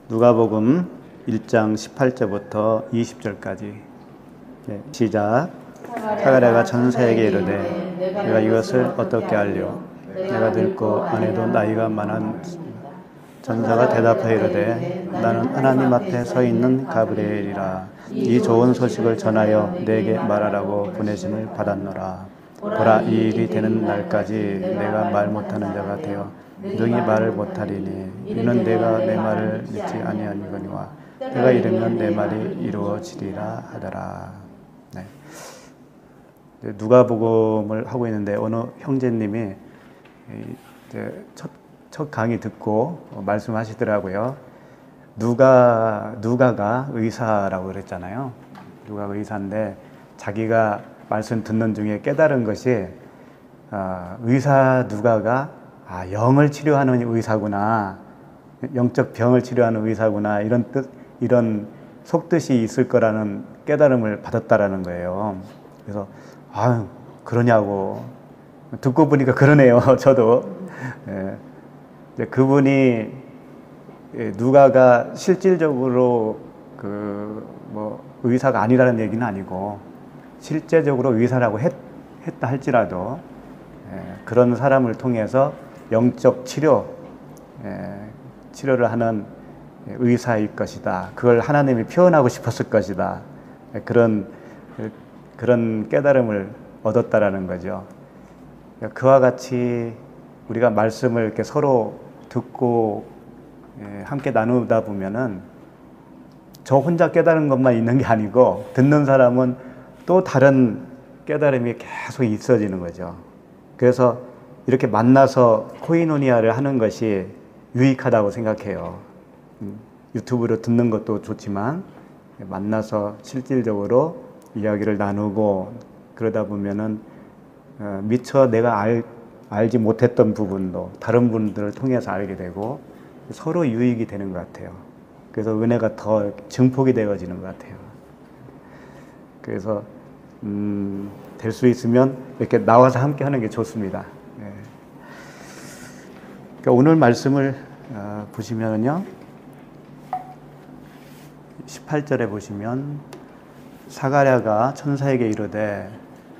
누가복음 1장 18절부터 20절까지. 시작. 사가랴가 천사에게 이르되 내가 이것을 어떻게 알려? 내가 늙고 아내도 나이가 많은. 천사가 대답하여 이르되 나는 하나님 앞에 서 있는 가브리엘이라. 이 좋은 소식을 전하여 내게 말하라고 보내심을 받았노라. 보라, 이 일이 되는 날까지 내가 말 못하는 자가 되어 능히 말을 못하리니 이는 내가 내 말을 믿지 아니하니거니와 때가 이르면 내 말이 이루어지리라 하더라. 네. 누가복음을 하고 있는데 어느 형제님이 첫 강의 듣고 말씀하시더라고요. 누가가 의사라고 그랬잖아요. 누가가 의사인데 자기가 말씀 듣는 중에 깨달은 것이 의사 누가가 영을 치료하는 의사구나, 영적 병을 치료하는 의사구나, 이런 속뜻이 있을 거라는 깨달음을 받았다라는 거예요. 그래서 그러냐고 듣고 보니까 그러네요. 저도. 그분이 누가가 실질적으로 의사가 아니라는 얘기는 아니고 실제적으로 의사라고 했다 할지라도 그런 사람을 통해서 영적 치료를 하는 의사일 것이다. 그걸 하나님이 표현하고 싶었을 것이다. 그런 깨달음을 얻었다라는 거죠. 그와 같이 우리가 말씀을 이렇게 서로 듣고 함께 나누다 보면은 저 혼자 깨달은 것만 있는 게 아니고 듣는 사람은 또 다른 깨달음이 계속 있어지는 거죠. 그래서 이렇게 만나서 코이노니아를 하는 것이 유익하다고 생각해요. 유튜브로 듣는 것도 좋지만 만나서 실질적으로 이야기를 나누고 그러다 보면은 미처 내가 알지 못했던 부분도 다른 분들을 통해서 알게 되고 서로 유익이 되는 것 같아요. 그래서 은혜가 더 증폭이 되어지는 것 같아요. 그래서 될 수 있으면 이렇게 나와서 함께 하는 게 좋습니다. 그러니까 오늘 말씀을 보시면요, 18절에 보시면 사가랴가 천사에게 이르되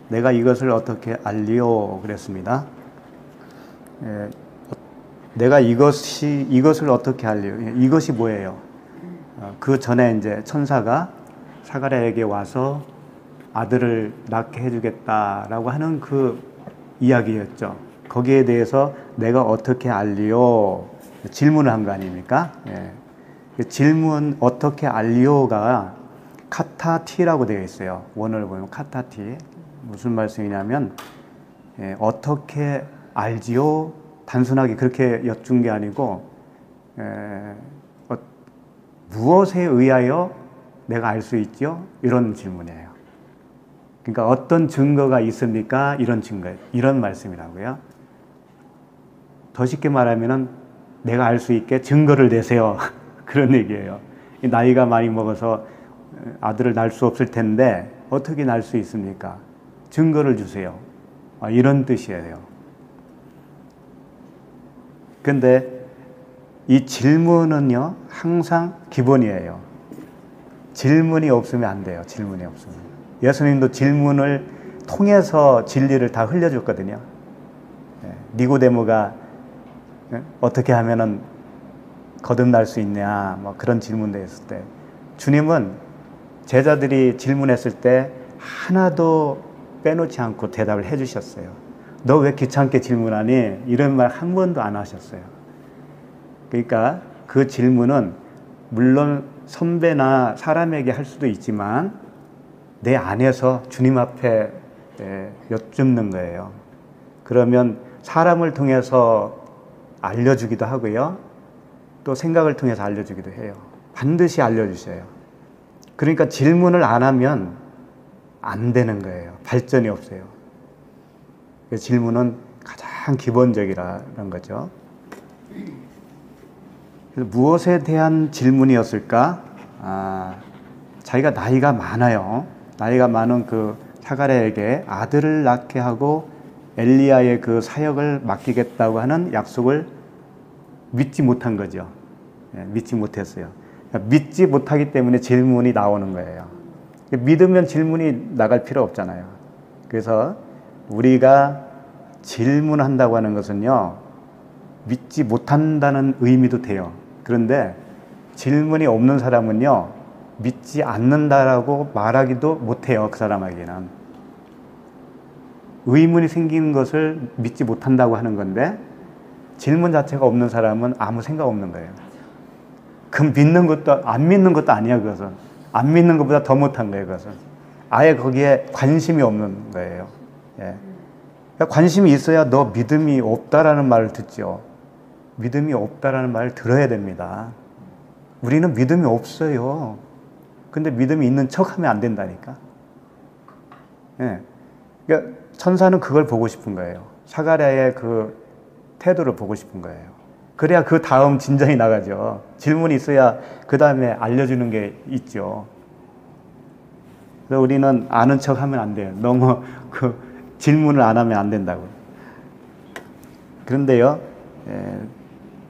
내가 이것을 어떻게 알리오 그랬습니다. 내가 이것을 어떻게 알리오? 이것이 뭐예요? 그 전에 이제 천사가 사가랴에게 와서 아들을 낳게 해주겠다라고 하는 그 이야기였죠. 거기에 대해서 내가 어떻게 알리오? 질문을 한 거 아닙니까? 그 질문 어떻게 알리오가 카타티라고 되어 있어요. 원어를 보면 카타티. 무슨 말씀이냐면 어떻게 알지요? 단순하게 그렇게 여쭌 게 아니고 무엇에 의하여 내가 알 수 있죠? 이런 질문이에요. 그러니까 어떤 증거가 있습니까? 이런 말씀이라고요. 더 쉽게 말하면은 내가 알 수 있게 증거를 내세요. 그런 얘기예요. 나이가 많이 먹어서 아들을 낳을 수 없을 텐데 어떻게 낳을 수 있습니까? 증거를 주세요. 이런 뜻이에요. 근데 이 질문은요, 항상 기본이에요. 질문이 없으면 안 돼요. 질문이 없으면. 예수님도 질문을 통해서 진리를 다 흘려줬거든요. 니고데모가 어떻게 하면은 거듭날 수 있냐, 그런 질문도 했을 때 주님은 제자들이 질문했을 때 하나도 빼놓지 않고 대답을 해주셨어요. 너 왜 귀찮게 질문하니? 이런 말 한 번도 안 하셨어요. 그러니까 그 질문은 물론 선배나 사람에게 할 수도 있지만 내 안에서 주님 앞에 여쭙는 거예요. 그러면 사람을 통해서 알려주기도 하고요. 또 생각을 통해서 알려주기도 해요. 반드시 알려주셔요. 그러니까 질문을 안 하면 안 되는 거예요. 발전이 없어요. 질문은 가장 기본적이라는 거죠. 그래서 무엇에 대한 질문이었을까? 자기가 나이가 많아요. 나이가 많은 그 사가랴에게 아들을 낳게 하고 엘리야의 그 사역을 맡기겠다고 하는 약속을 믿지 못한 거죠. 믿지 못했어요. 그러니까 믿지 못하기 때문에 질문이 나오는 거예요. 믿으면 질문이 나갈 필요 없잖아요. 그래서 우리가 질문한다고 하는 것은요, 믿지 못한다는 의미도 돼요. 그런데 질문이 없는 사람은요, 믿지 않는다라고 말하기도 못해요. 그 사람에게는. 의문이 생기는 것을 믿지 못한다고 하는 건데, 질문 자체가 없는 사람은 아무 생각 없는 거예요. 그럼 믿는 것도 안 믿는 것도 아니야. 그것은 안 믿는 것보다 더 못한 거예요. 그것은 아예 거기에 관심이 없는 거예요. 예. 그러니까 관심이 있어야 너 믿음이 없다라는 말을 듣죠. 믿음이 없다라는 말을 들어야 됩니다. 우리는 믿음이 없어요. 근데 믿음이 있는 척하면 안 된다니까. 예. 그러니까 천사는 그걸 보고 싶은 거예요. 사가랴의 그 태도를 보고 싶은 거예요. 그래야 그 다음 진전이 나가죠. 질문이 있어야 그 다음에 알려주는 게 있죠. 그래서 우리는 아는 척 하면 안 돼요. 너무 그 질문을 안 하면 안 된다고. 그런데요,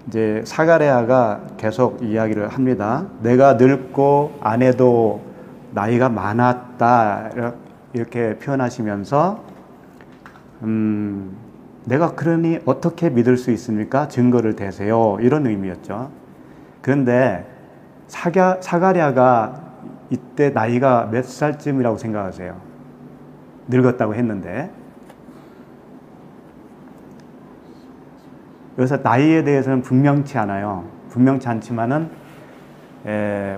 이제 사가랴가 계속 이야기를 합니다. 내가 늙고 아내도 나이가 많았다 이렇게 표현하시면서 내가 그러니 어떻게 믿을 수 있습니까? 증거를 대세요. 이런 의미였죠. 그런데 사가랴가 이때 나이가 몇 살쯤이라고 생각하세요? 늙었다고 했는데. 여기서 나이에 대해서는 분명치 않아요. 분명치 않지만은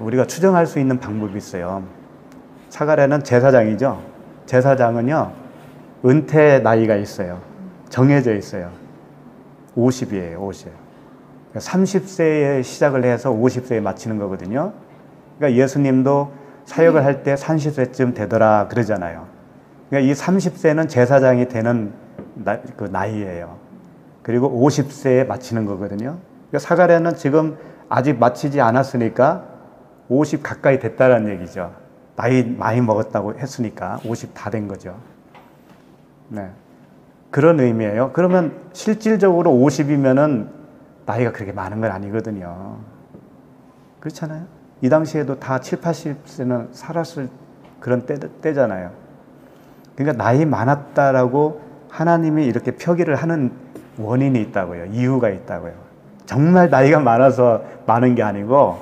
우리가 추정할 수 있는 방법이 있어요. 사가랴는 제사장이죠. 제사장은요, 은퇴 나이가 있어요. 정해져 있어요. 50이에요. 50. 30세에 시작을 해서 50세에 마치는 거거든요. 그러니까 예수님도 사역을 할 때 30세쯤 되더라 그러잖아요. 그러니까 이 30세는 제사장이 되는 그 나이예요. 그리고 50세에 마치는 거거든요. 그러니까 사가랴는 지금 아직 마치지 않았으니까 50 가까이 됐다는 얘기죠. 나이 많이 먹었다고 했으니까 50 다 된 거죠. 네. 그런 의미예요. 그러면 실질적으로 50이면은 나이가 그렇게 많은 건 아니거든요. 그렇잖아요. 이 당시에도 다 7, 80세는 살았을 그런 때잖아요. 그러니까 나이 많았다라고 하나님이 이렇게 표기를 하는 원인이 있다고요. 이유가 있다고요. 정말 나이가 많아서 많은 게 아니고,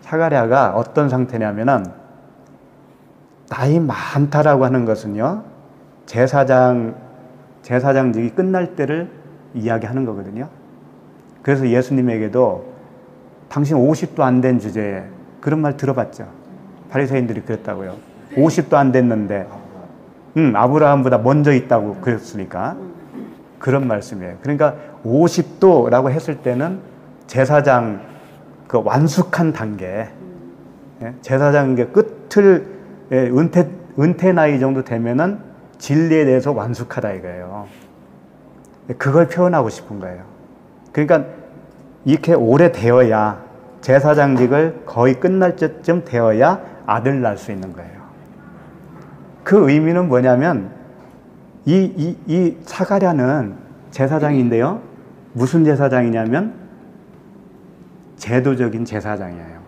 사가랴가 어떤 상태냐면은, 나이 많다라고 하는 것은요, 제사장직이 끝날 때를 이야기하는 거거든요. 그래서 예수님에게도 당신 50도 안 된 주제에 그런 말 들어봤죠. 바리새인들이 그랬다고요. 50도 안 됐는데 아브라함보다 먼저 있다고 그랬으니까. 그런 말씀이에요. 그러니까 50도라고 했을 때는 제사장 그 완숙한 단계, 제사장의 끝을 은퇴 나이 정도 되면은 진리에 대해서 완숙하다 이거예요. 그걸 표현하고 싶은 거예요. 그러니까 이렇게 오래 되어야, 제사장직을 거의 끝날 때쯤 되어야 아들 낳을 수 있는 거예요. 그 의미는 뭐냐면, 이 사가랴는 제사장인데요. 무슨 제사장이냐면 제도적인 제사장이에요.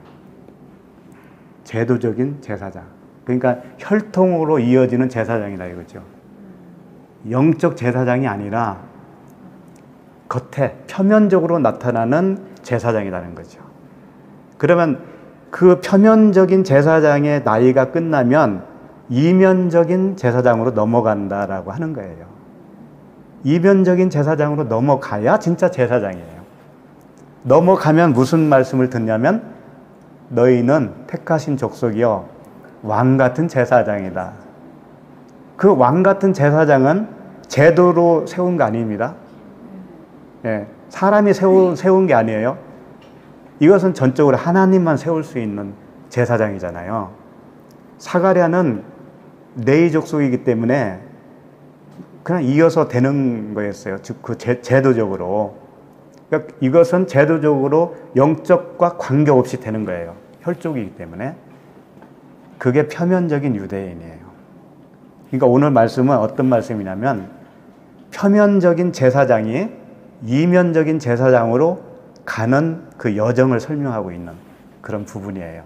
제도적인 제사장. 그러니까 혈통으로 이어지는 제사장이다 이거죠. 영적 제사장이 아니라 겉에 표면적으로 나타나는 제사장이라는 거죠. 그러면 그 표면적인 제사장의 나이가 끝나면 이면적인 제사장으로 넘어간다라고 하는 거예요. 이면적인 제사장으로 넘어가야 진짜 제사장이에요. 넘어가면 무슨 말씀을 듣냐면, 너희는 택하신 족속이요 왕 같은 제사장이다. 그 왕 같은 제사장은 제도로 세운 거 아닙니다. 사람이 세운 게 아니에요. 이것은 전적으로 하나님만 세울 수 있는 제사장이잖아요. 사가랴는 레위 족속이기 때문에 그냥 이어서 되는 거였어요. 즉 그 제도적으로. 그러니까 이것은 제도적으로 영적과 관계없이 되는 거예요. 혈족이기 때문에. 그게 표면적인 유대인이에요. 그러니까 오늘 말씀은 어떤 말씀이냐면 표면적인 제사장이 이면적인 제사장으로 가는 그 여정을 설명하고 있는 그런 부분이에요.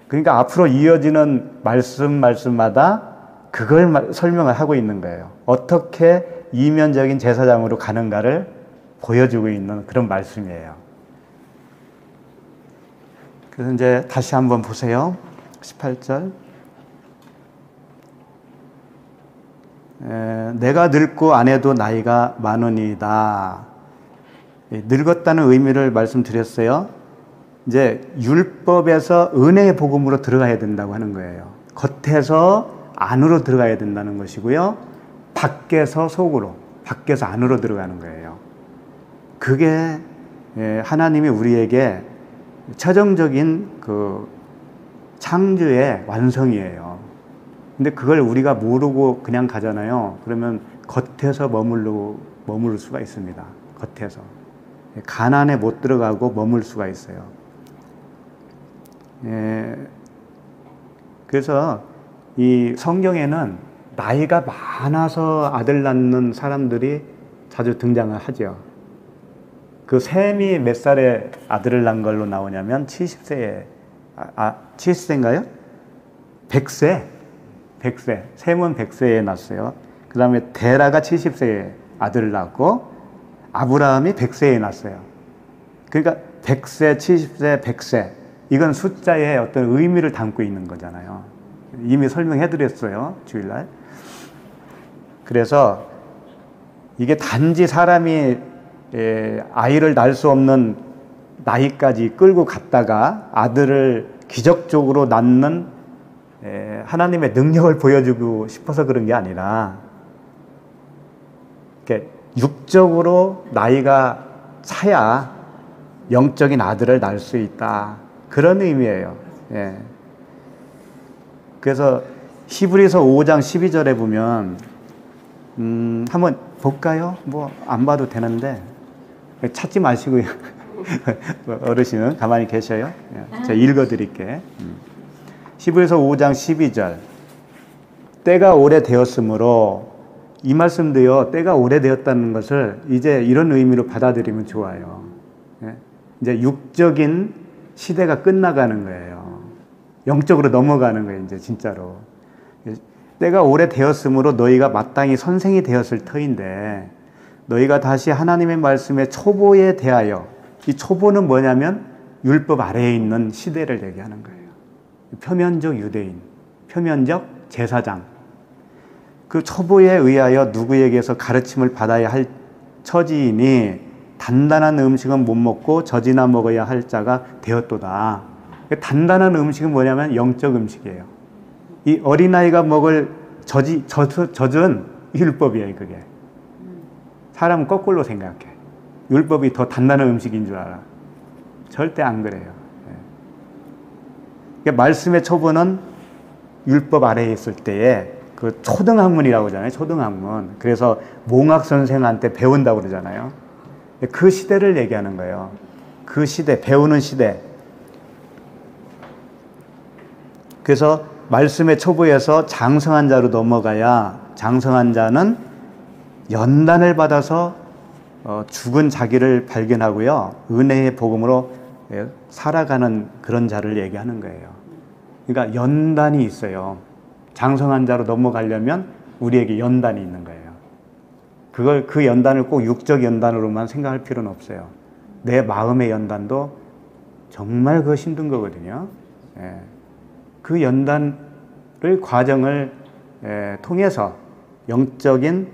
그러니까 앞으로 이어지는 말씀마다 그걸 설명을 하고 있는 거예요. 어떻게 이면적인 제사장으로 가는가를 보여주고 있는 그런 말씀이에요. 그래서 이제 다시 한번 보세요. 18절. 내가 늙고 아내도 나이가 많으니이다. 늙었다는 의미를 말씀드렸어요. 이제 율법에서 은혜의 복음으로 들어가야 된다고 하는 거예요. 겉에서 안으로 들어가야 된다는 것이고요. 밖에서 속으로, 밖에서 안으로 들어가는 거예요. 그게 하나님이 우리에게 최종적인 그 창조의 완성이에요. 근데 그걸 우리가 모르고 그냥 가잖아요. 그러면 겉에서 머무를 수가 있습니다. 겉에서. 가난에 못 들어가고 머물 수가 있어요. 그래서 이 성경에는 나이가 많아서 아들 낳는 사람들이 자주 등장을 하죠. 그 셈이 몇 살에 아들을 낳은 걸로 나오냐면 70세에 70세인가요? 100세. 셈은 100세에 낳았어요. 그 다음에 데라가 70세에 아들을 낳았고 아브라함이 100세에 낳았어요. 그러니까 100세, 70세, 100세 이건 숫자의 어떤 의미를 담고 있는 거잖아요. 이미 설명해 드렸어요. 주일날. 그래서 이게 단지 사람이 아이를 낳을 수 없는 나이까지 끌고 갔다가 아들을 기적적으로 낳는 하나님의 능력을 보여주고 싶어서 그런 게 아니라 이렇게 육적으로 나이가 차야 영적인 아들을 낳을 수 있다. 그런 의미예요. 예. 그래서 히브리서 5장 12절에 보면 한번 볼까요? 뭐 안 봐도 되는데 찾지 마시고요. 어르신은 가만히 계셔요. 제가 읽어드릴게. 히브리서 5장 12절. 때가 오래되었으므로 이 말씀도요. 때가 오래되었다는 것을 이제 이런 의미로 받아들이면 좋아요. 이제 육적인 시대가 끝나가는 거예요. 영적으로 넘어가는 거예요. 이제 진짜로. 때가 오래되었으므로 너희가 마땅히 선생이 되었을 터인데 너희가 다시 하나님의 말씀의 초보에 대하여 이 초보는 뭐냐면 율법 아래에 있는 시대를 얘기하는 거예요. 표면적 유대인, 표면적 제사장. 그 초보에 의하여 누구에게서 가르침을 받아야 할 처지이니 단단한 음식은 못 먹고 젖이나 먹어야 할 자가 되었도다. 단단한 음식은 뭐냐면 영적 음식이에요. 이 어린아이가 먹을 젖은 율법이에요, 그게. 사람은 거꾸로 생각해. 율법이 더 단단한 음식인 줄 알아. 절대 안 그래요. 그러니까 말씀의 초보는 율법 아래에 있을 때에 그 초등학문이라고 하잖아요. 초등학문. 그래서 몽학 선생한테 배운다고 그러잖아요. 그 시대를 얘기하는 거예요. 그 시대, 배우는 시대. 그래서 말씀의 초보에서 장성한 자로 넘어가야 장성한 자는 연단을 받아서 죽은 자기를 발견하고요. 은혜의 복음으로 살아가는 그런 자를 얘기하는 거예요. 그러니까 연단이 있어요. 장성한 자로 넘어가려면 우리에게 연단이 있는 거예요. 그 연단을 꼭 육적 연단으로만 생각할 필요는 없어요. 내 마음의 연단도 정말 그거 힘든 거거든요. 그 연단을 과정을 통해서 영적인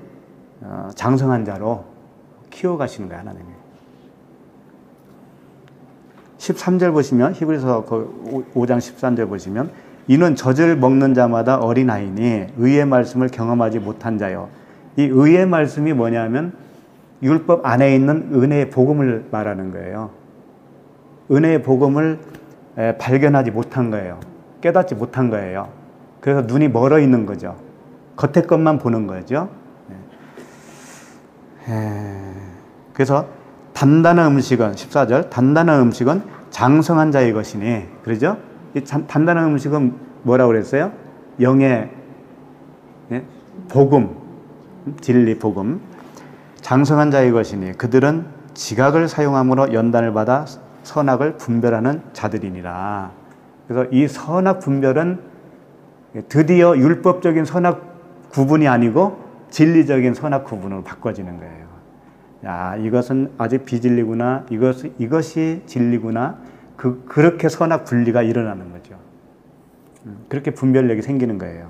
장성한 자로 키워가시는 거예요, 하나님이. 13절 보시면 히브리서 5장 13절 보시면 이는 젖을 먹는 자마다 어린아이니 의의 말씀을 경험하지 못한 자요. 이 의의 말씀이 뭐냐면 율법 안에 있는 은혜의 복음을 말하는 거예요. 은혜의 복음을 발견하지 못한 거예요. 깨닫지 못한 거예요. 그래서 눈이 멀어 있는 거죠. 겉의 것만 보는 거죠. 그래서 단단한 음식은 14절 단단한 음식은 장성한 자의 것이니 그러죠? 이 단단한 음식은 뭐라고 그랬어요? 영의 예? 복음, 진리 복음. 장성한 자의 것이니 그들은 지각을 사용함으로 연단을 받아 선악을 분별하는 자들이니라. 그래서 이 선악 분별은 드디어 율법적인 선악 구분이 아니고 진리적인 선악 구분으로 바꿔지는 거예요. 야, 이것은 아직 비진리구나. 이것이 진리구나. 그렇게 선악 분리가 일어나는 거죠. 그렇게 분별력이 생기는 거예요.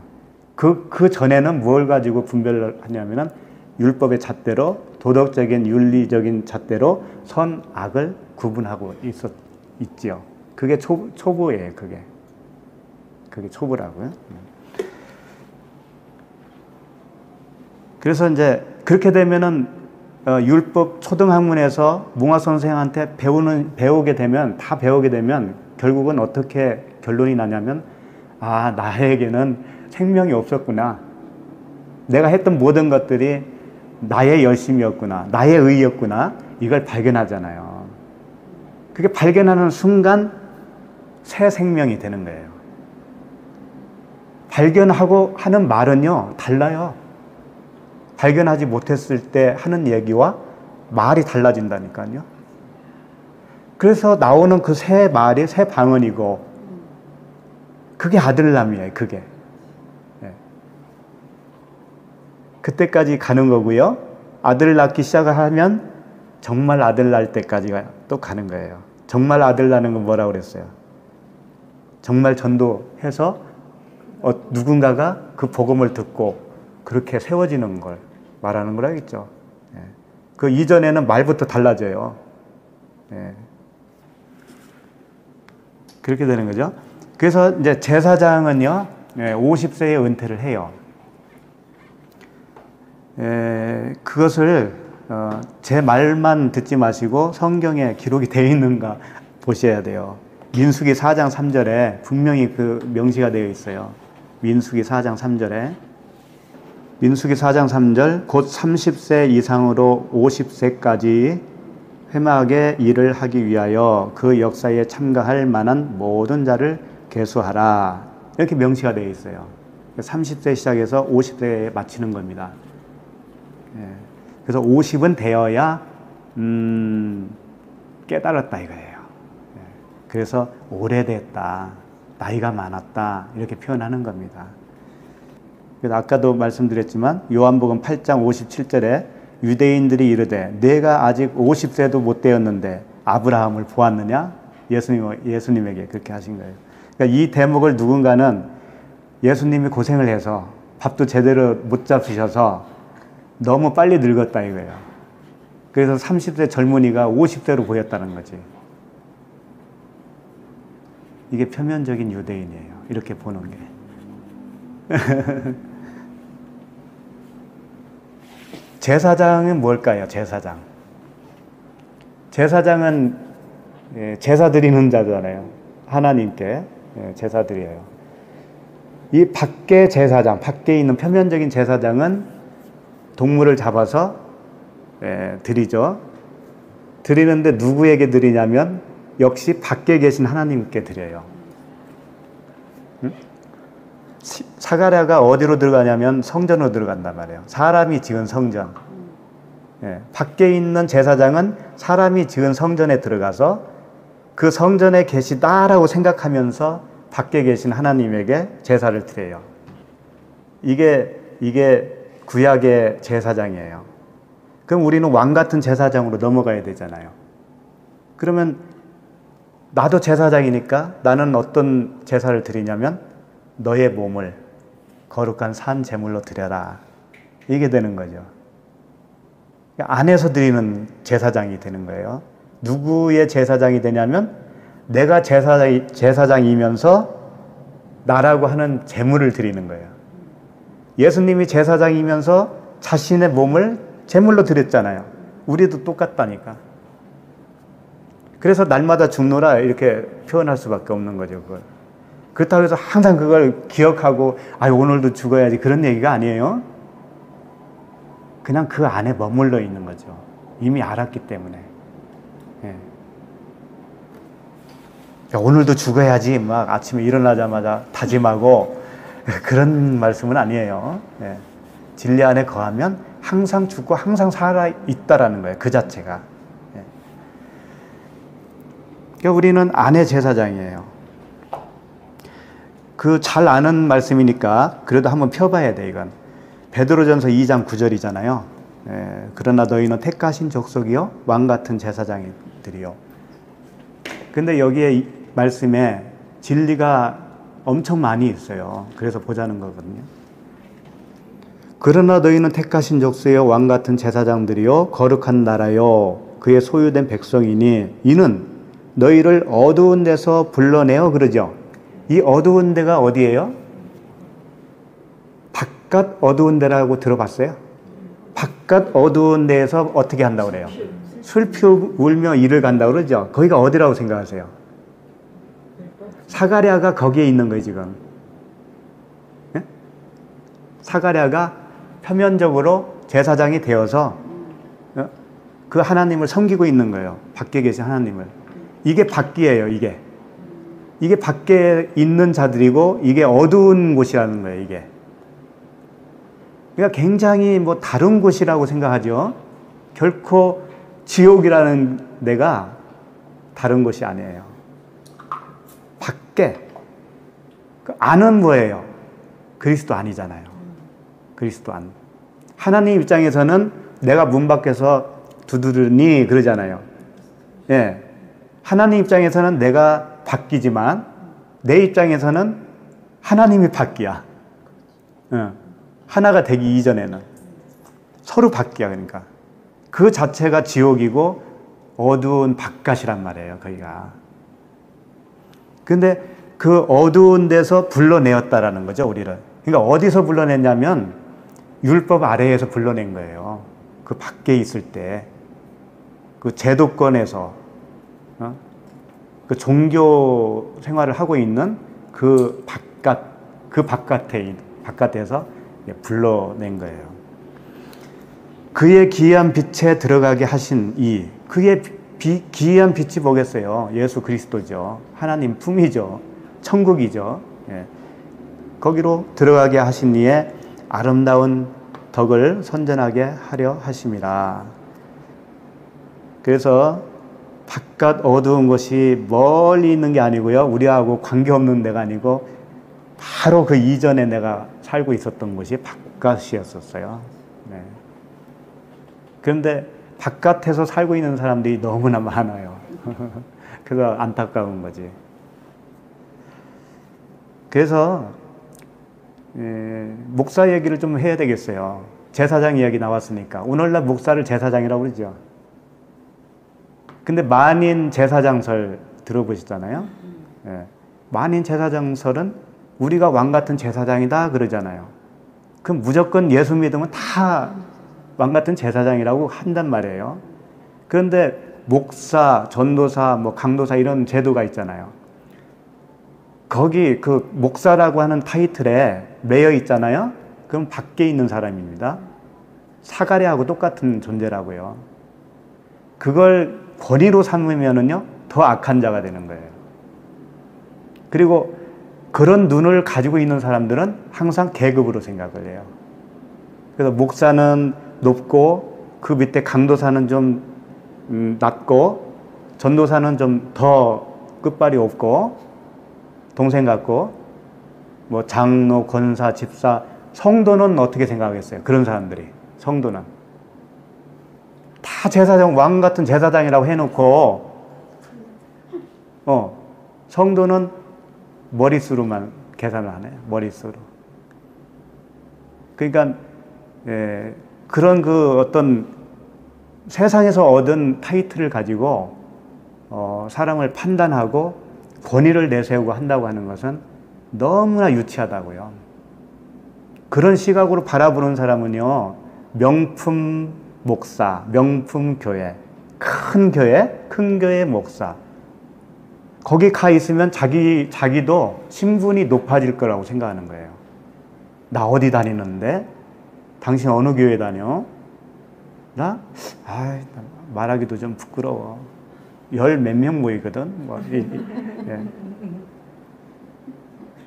그 전에는 뭘 가지고 분별을 하냐면은 율법의 잣대로, 도덕적인 윤리적인 잣대로 선, 악을 구분하고 있지요. 그게 초보예요, 그게. 그게 초보라고요. 그래서 이제 그렇게 되면은 율법 초등학문에서 몽화 선생한테 배우게 되면 결국은 어떻게 결론이 나냐면, 아, 나에게는 생명이 없었구나. 내가 했던 모든 것들이 나의 열심이었구나. 나의 의였구나. 이걸 발견하잖아요. 그게 발견하는 순간 새 생명이 되는 거예요. 발견하고 하는 말은요, 달라요. 발견하지 못했을 때 하는 얘기와 말이 달라진다니까요. 그래서 나오는 그 새 말이 새 방언이고, 그게 아들남이에요, 그게. 네. 그때까지 가는 거고요. 아들 낳기 시작을 하면 정말 아들 낳을 때까지가 또 가는 거예요. 정말 아들 낳는 건 뭐라고 그랬어요? 정말 전도해서 누군가가 그 복음을 듣고 그렇게 세워지는 걸 말하는 거라겠죠. 예. 그 이전에는 말부터 달라져요. 예. 그렇게 되는 거죠. 그래서 이제 제사장은요, 50세에 은퇴를 해요. 그것을 제 말만 듣지 마시고 성경에 기록이 되어 있는가 보셔야 돼요. 민수기 4장 3절에 분명히 그 명시가 되어 있어요. 민수기 4장 3절에 민수기 4장 3절 곧 30세 이상으로 50세까지 회막의 일을 하기 위하여 그 역사에 참가할 만한 모든 자를 계수하라. 이렇게 명시가 되어 있어요. 30세 시작해서 50세에 마치는 겁니다. 그래서 50은 되어야 깨달았다 이거예요. 그래서 오래됐다, 나이가 많았다 이렇게 표현하는 겁니다. 그래서 아까도 말씀드렸지만 요한복음 8장 57절에 유대인들이 이르되 내가 아직 50세도 못 되었는데 아브라함을 보았느냐? 예수님에게 그렇게 하신 거예요. 그러니까 이 대목을 누군가는 예수님이 고생을 해서 밥도 제대로 못 잡수셔서 너무 빨리 늙었다 이거예요. 그래서 30세 젊은이가 50세로 보였다는 거지. 이게 표면적인 유대인이에요. 이렇게 보는 게. 제사장은 뭘까요? 제사장. 제사장은 제사 드리는 자잖아요. 하나님께 제사 드려요. 이 밖에 제사장, 밖에 있는 표면적인 제사장은 동물을 잡아서 드리죠. 드리는데 누구에게 드리냐면 역시 밖에 계신 하나님께 드려요. 사가랴가 어디로 들어가냐면 성전으로 들어간단 말이에요. 사람이 지은 성전. 밖에 있는 제사장은 사람이 지은 성전에 들어가서 그 성전에 계시다라고 생각하면서 밖에 계신 하나님에게 제사를 드려요. 이게 구약의 제사장이에요. 그럼 우리는 왕 같은 제사장으로 넘어가야 되잖아요. 그러면 나도 제사장이니까 나는 어떤 제사를 드리냐면 너의 몸을 거룩한 산 제물로 드려라. 이게 되는 거죠. 안에서 드리는 제사장이 되는 거예요. 누구의 제사장이 되냐면 내가 제사장이면서 나라고 하는 제물을 드리는 거예요. 예수님이 제사장이면서 자신의 몸을 제물로 드렸잖아요. 우리도 똑같다니까. 그래서 날마다 죽노라 이렇게 표현할 수밖에 없는 거죠. 그걸. 그렇다고 해서 항상 그걸 기억하고 오늘도 죽어야지 그런 얘기가 아니에요. 그냥 그 안에 머물러 있는 거죠. 이미 알았기 때문에. 야, 오늘도 죽어야지 막 아침에 일어나자마자 다짐하고 그런 말씀은 아니에요. 예. 진리 안에 거하면 항상 죽고 항상 살아있다라는 거예요. 그 자체가. 예. 그러니까 우리는 안의 제사장이에요. 그 잘 아는 말씀이니까 그래도 한번 펴봐야 돼, 이건. 베드로전서 2장 9절이잖아요. 예. 그러나 너희는 택하신 족속이요 왕 같은 제사장들이요. 근데 여기에 이 말씀에 진리가 엄청 많이 있어요. 그래서 보자는 거거든요. 그러나 너희는 택하신 족속이요 왕 같은 제사장들이요 거룩한 나라요 그의 소유된 백성이니 이는 너희를 어두운 데서 불러내어 그러죠. 이 어두운 데가 어디예요? 바깥 어두운 데라고 들어봤어요? 바깥 어두운 데에서 어떻게 한다고 그래요? 슬피 울며 이를 간다고 그러죠. 거기가 어디라고 생각하세요? 사가랴가 거기에 있는 거예요, 지금. 예? 사가랴가 표면적으로 제사장이 되어서 그 하나님을 섬기고 있는 거예요. 밖에 계신 하나님을. 이게 밖이에요, 이게. 이게 밖에 있는 자들이고 이게 어두운 곳이라는 거예요, 이게. 그러니까 굉장히 뭐 다른 곳이라고 생각하죠. 결코 지옥이라는 데가 다른 곳이 아니에요. 밖에. 그 안은 뭐예요? 그리스도 안이잖아요. 그리스도 안. 하나님 입장에서는 내가 문 밖에서 두드르니 그러잖아요. 예. 하나님 입장에서는 내가 밖이지만 내 입장에서는 하나님이 밖이야. 하나가 되기 이전에는 서로 밖이야. 그러니까 그 자체가 지옥이고 어두운 바깥이란 말이에요. 거기가. 근데 그 어두운 데서 불러내었다라는 거죠, 우리를. 그러니까 어디서 불러냈냐면 율법 아래에서 불러낸 거예요. 그 밖에 있을 때, 그 제도권에서, 그 종교 생활을 하고 있는 그 바깥에서 불러낸 거예요. 그의 기이한 빛에 들어가게 하신 그의 기이한 빛이 뭐겠어요? 예수 그리스도죠. 하나님 품이죠. 천국이죠. 예. 거기로 들어가게 하신 이의 아름다운 덕을 선전하게 하려 하심이라. 그래서 바깥 어두운 곳이 멀리 있는 게 아니고요. 우리하고 관계없는 데가 아니고 바로 그 이전에 내가 살고 있었던 곳이 바깥이었었어요. 네. 그런데 바깥에서 살고 있는 사람들이 너무나 많아요. 그래서 안타까운 거지. 그래서 목사 얘기를 좀 해야 되겠어요. 제사장 이야기 나왔으니까. 오늘날 목사를 제사장이라고 그러죠. 근데 만인 제사장설 들어보셨잖아요. 예. 만인 제사장설은 우리가 왕 같은 제사장이다 그러잖아요. 그럼 무조건 예수 믿으면 다 왕 같은 제사장이라고 한단 말이에요. 그런데 목사, 전도사, 뭐 강도사 이런 제도가 있잖아요. 거기 그 목사라고 하는 타이틀에 매여 있잖아요. 그럼 밖에 있는 사람입니다. 사가랴하고 똑같은 존재라고요. 그걸 권위로 삼으면은요, 더 악한 자가 되는 거예요. 그리고 그런 눈을 가지고 있는 사람들은 항상 계급으로 생각을 해요. 그래서 목사는 높고 그 밑에 강도사는 좀 낮고 전도사는 좀 더 끝발이 없고 동생 같고 뭐 장로, 권사, 집사, 성도는 어떻게 생각하겠어요? 그런 사람들이. 성도는 다 제사장, 왕 같은 제사장이라고 해놓고 성도는 머릿수로만 계산을 하네요. 머릿수로. 그러니까 그런 그 어떤 세상에서 얻은 타이틀을 가지고 사람을 판단하고 권위를 내세우고 한다고 하는 것은 너무나 유치하다고요. 그런 시각으로 바라보는 사람은요, 명품 목사, 명품 교회, 큰 교회 목사. 거기 가 있으면 자기도 신분이 높아질 거라고 생각하는 거예요. 나 어디 다니는데? 당신 어느 교회 다녀? 나 말하기도 좀 부끄러워. 열 몇 명 모이거든. 예.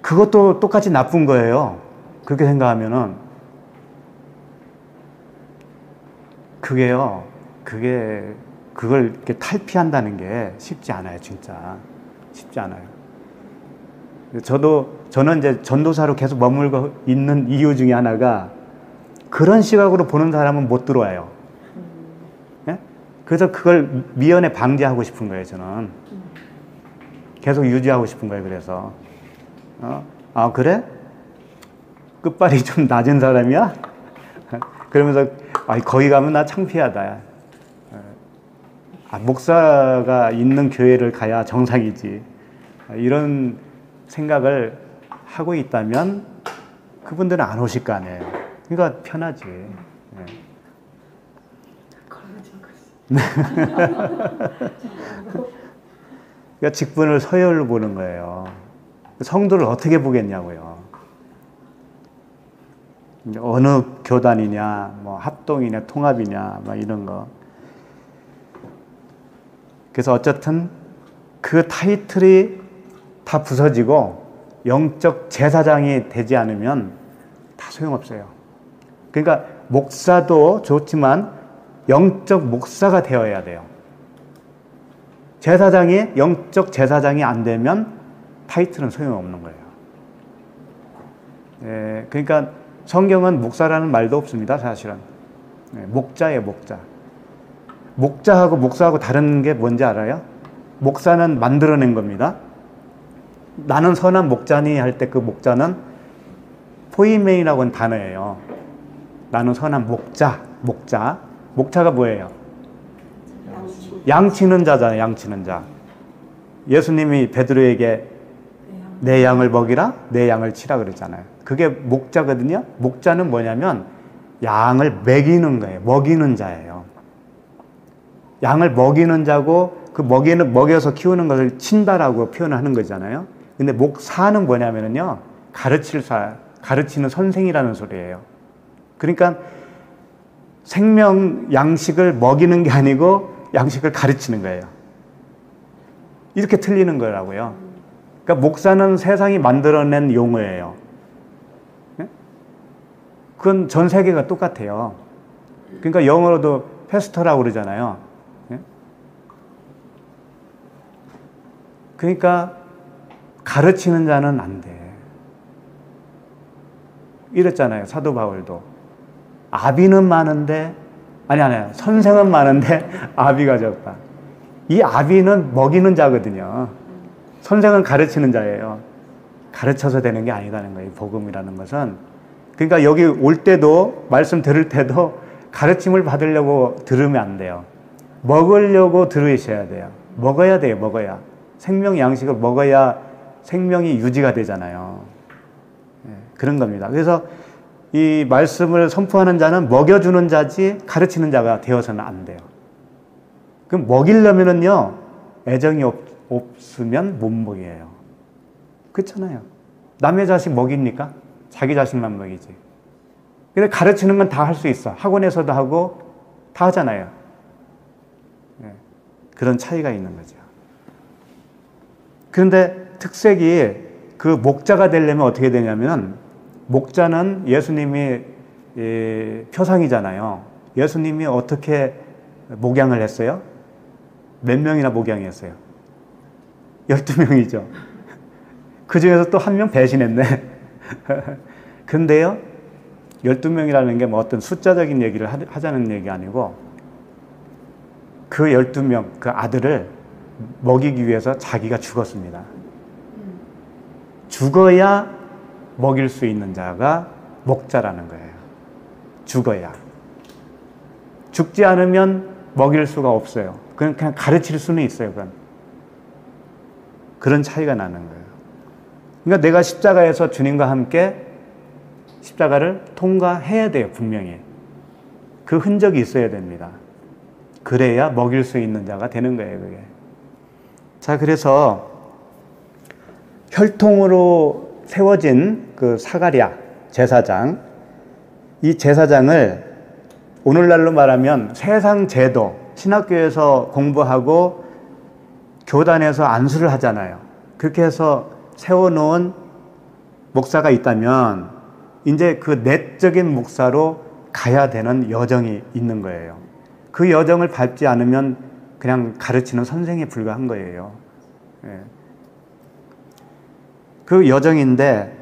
그것도 똑같이 나쁜 거예요. 그렇게 생각하면은. 그걸 이렇게 탈피한다는 게 쉽지 않아요, 진짜. 쉽지 않아요. 저는 이제 전도사로 계속 머물고 있는 이유 중에 하나가 그런 시각으로 보는 사람은 못 들어와요. 예? 그래서 그걸 미연에 방지하고 싶은 거예요, 저는. 계속 유지하고 싶은 거예요, 그래서. 아, 그래? 끝발이 좀 낮은 사람이야? 그러면서, 거기 가면 나 창피하다. 목사가 있는 교회를 가야 정상이지. 이런 생각을 하고 있다면 그분들은 안 오실 거 아니에요. 그러니까 편하지. 그러니까 직분을 서열로 보는 거예요. 성도를 어떻게 보겠냐고요. 어느 교단이냐, 뭐 합동이냐, 통합이냐, 막 이런 거. 그래서 어쨌든 그 타이틀이 다 부서지고 영적 제사장이 되지 않으면 다 소용없어요. 그러니까 목사도 좋지만 영적 목사가 되어야 돼요. 제사장이 영적 제사장이 안 되면 타이틀은 소용없는 거예요. 그러니까 성경은 목사라는 말도 없습니다, 사실은. 목자예요, 목자. 목자하고 목사하고 다른 게 뭔지 알아요? 목사는 만들어낸 겁니다. 나는 선한 목자니 할 때 그 목자는 포이메이라고 하는 단어예요. 나는 선한 목자. 목자가 뭐예요? 양치는 자잖아요, 양치는 자. 예수님이 베드로에게 내 양을 먹이라, 내 양을 치라 그랬잖아요. 그게 목자거든요. 목자는 뭐냐면 양을 먹이는 거예요. 먹이는 자예요. 양을 먹이는 자고 그 먹여서 키우는 것을 친다라고 표현을 하는 거잖아요. 근데 목사는 뭐냐면요. 가르치는 선생이라는 소리예요. 그러니까 생명 양식을 먹이는 게 아니고 양식을 가르치는 거예요. 이렇게 틀리는 거라고요. 그러니까 목사는 세상이 만들어낸 용어예요. 그건 전 세계가 똑같아요. 그러니까 영어로도 패스터라고 그러잖아요. 그러니까 가르치는 자는 안 돼. 이랬잖아요, 사도 바울도. 아비는 많은데, 아니, 선생은 많은데 아비가 적다. 이 아비는 먹이는 자거든요. 선생은 가르치는 자예요. 가르쳐서 되는 게 아니라는 거예요, 복음이라는 것은. 그러니까 여기 올 때도, 말씀 들을 때도 가르침을 받으려고 들으면 안 돼요. 먹으려고 들으셔야 돼요. 먹어야 돼요, 먹어야. 생명 양식을 먹어야 생명이 유지가 되잖아요. 그런 겁니다. 그래서 이 말씀을 선포하는 자는 먹여주는 자지 가르치는 자가 되어서는 안 돼요. 그럼 먹이려면은요, 애정이 없으면 못 먹여요. 그렇잖아요. 남의 자식 먹입니까? 자기 자식만 먹이지. 근데 가르치는 건 다 할 수 있어. 학원에서도 하고 다 하잖아요. 그런 차이가 있는 거죠. 그런데 특색이 그 목자가 되려면 어떻게 되냐면, 목자는 예수님이 표상이잖아요. 예수님이 어떻게 목양을 했어요? 몇 명이나 목양했어요? 12명이죠. 그 중에서 또 한 명 배신했네. 근데요, 12명이라는 게 뭐 어떤 숫자적인 얘기를 하자는 얘기 아니고, 그 12명, 그 아들을 먹이기 위해서 자기가 죽었습니다. 죽어야 먹일 수 있는 자가 목자라는 거예요. 죽어야. 죽지 않으면 먹일 수가 없어요. 그냥 가르칠 수는 있어요, 그건. 그런 차이가 나는 거예요. 그러니까 내가 십자가에서 주님과 함께 십자가를 통과해야 돼요, 분명히. 그 흔적이 있어야 됩니다. 그래야 먹일 수 있는 자가 되는 거예요, 그게. 자, 그래서 혈통으로 세워진 그 사가랴 제사장, 이 제사장을 오늘날로 말하면 세상 제도, 신학교에서 공부하고 교단에서 안수를 하잖아요. 그렇게 해서 세워놓은 목사가 있다면 이제 그 내적인 목사로 가야 되는 여정이 있는 거예요. 그 여정을 밟지 않으면 그냥 가르치는 선생에 불과한 거예요. 예. 그 여정인데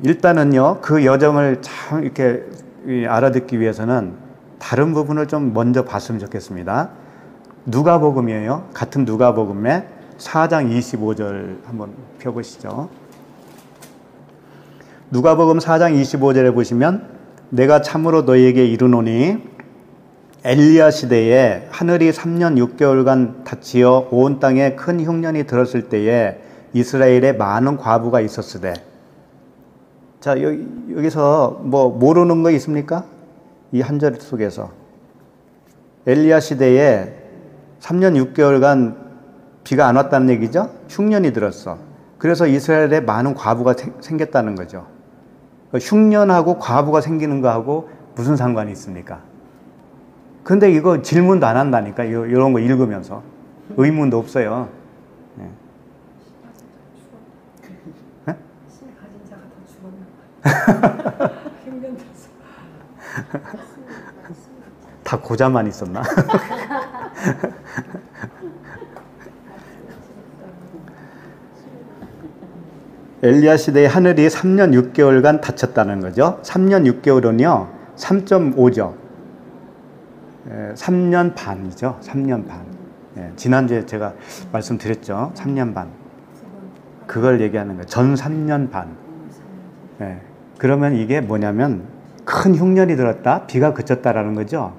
일단은요, 그 여정을 참 이렇게 알아듣기 위해서는 다른 부분을 좀 먼저 봤으면 좋겠습니다. 누가복음이에요. 같은 누가복음에 4장 25절 한번 펴보시죠. 누가복음 4장 25절에 보시면 내가 참으로 너희에게 이르노니 엘리야 시대에 하늘이 3년 6개월간 닫히어 온 땅에 큰 흉년이 들었을 때에 이스라엘에 많은 과부가 있었으되. 자, 여기서 뭐 모르는 거 있습니까? 이 한 절 속에서 엘리야 시대에 3년 6개월간 비가 안 왔다는 얘기죠. 흉년이 들었어. 그래서 이스라엘에 많은 과부가 생겼다는 거죠. 흉년하고 과부가 생기는 거하고 무슨 상관이 있습니까? 근데 이거 질문도 안 한다니까. 이런 거 읽으면서 의문도 없어요. 네. 네? 신 가진 자가 더 죽었나? 흉년 들어서. 다 고자만 있었나? 엘리야 시대의 하늘이 3년 6개월간 닫혔다는 거죠. 3년 6개월은요 3.5죠. 3년 반이죠. 3년 반. 지난주에 제가 말씀드렸죠. 3년 반. 그걸 얘기하는 거예요. 전 3년 반. 그러면 이게 뭐냐면 큰 흉년이 들었다, 비가 그쳤다라는 거죠.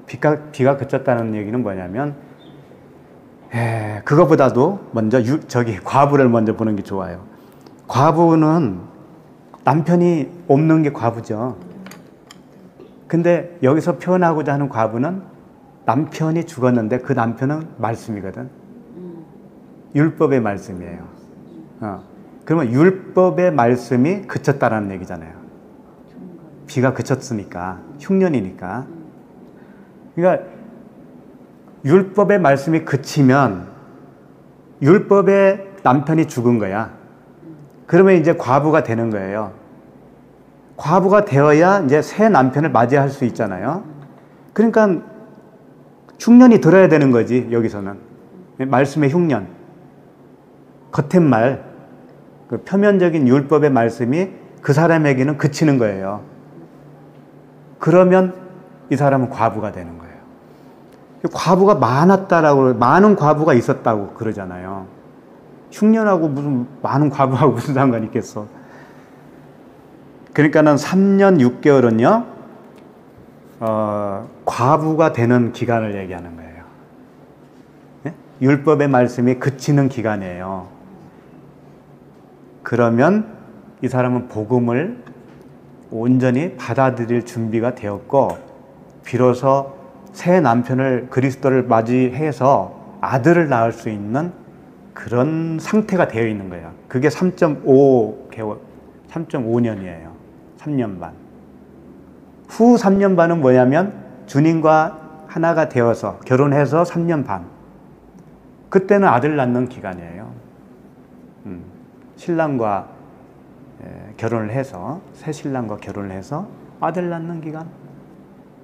비가 그쳤다는 얘기는 뭐냐면 그거보다도 먼저 과부를 먼저 보는 게 좋아요. 과부는 남편이 없는 게 과부죠. 근데 여기서 표현하고자 하는 과부는 남편이 죽었는데 그 남편은 말씀이거든. 율법의 말씀이에요. 그러면 율법의 말씀이 그쳤다라는 얘기잖아요. 비가 그쳤으니까, 흉년이니까. 그러니까 율법의 말씀이 그치면 율법의 남편이 죽은 거야. 그러면 이제 과부가 되는 거예요. 과부가 되어야 이제 새 남편을 맞이할 수 있잖아요. 그러니까 흉년이 들어야 되는 거지, 여기서는. 말씀의 흉년. 겉텄말, 그 표면적인 율법의 말씀이 그 사람에게는 그치는 거예요. 그러면 이 사람은 과부가 되는 거예요. 과부가 많았다라고, 많은 과부가 있었다고 그러잖아요. 흉년하고 무슨, 많은 과부하고 무슨 상관이 있겠어. 그러니까는 3년 6개월은요, 과부가 되는 기간을 얘기하는 거예요. 네? 율법의 말씀이 그치는 기간이에요. 그러면 이 사람은 복음을 온전히 받아들일 준비가 되었고, 비로소 새 남편을, 그리스도를 맞이해서 아들을 낳을 수 있는 그런 상태가 되어 있는 거예요. 그게 3.5개월, 3.5년이에요. 3년 반. 후 3년 반은 뭐냐면 주님과 하나가 되어서 결혼해서 3년 반. 그때는 아들 낳는 기간이에요. 신랑과 결혼을 해서, 새 신랑과 결혼을 해서 아들 낳는 기간.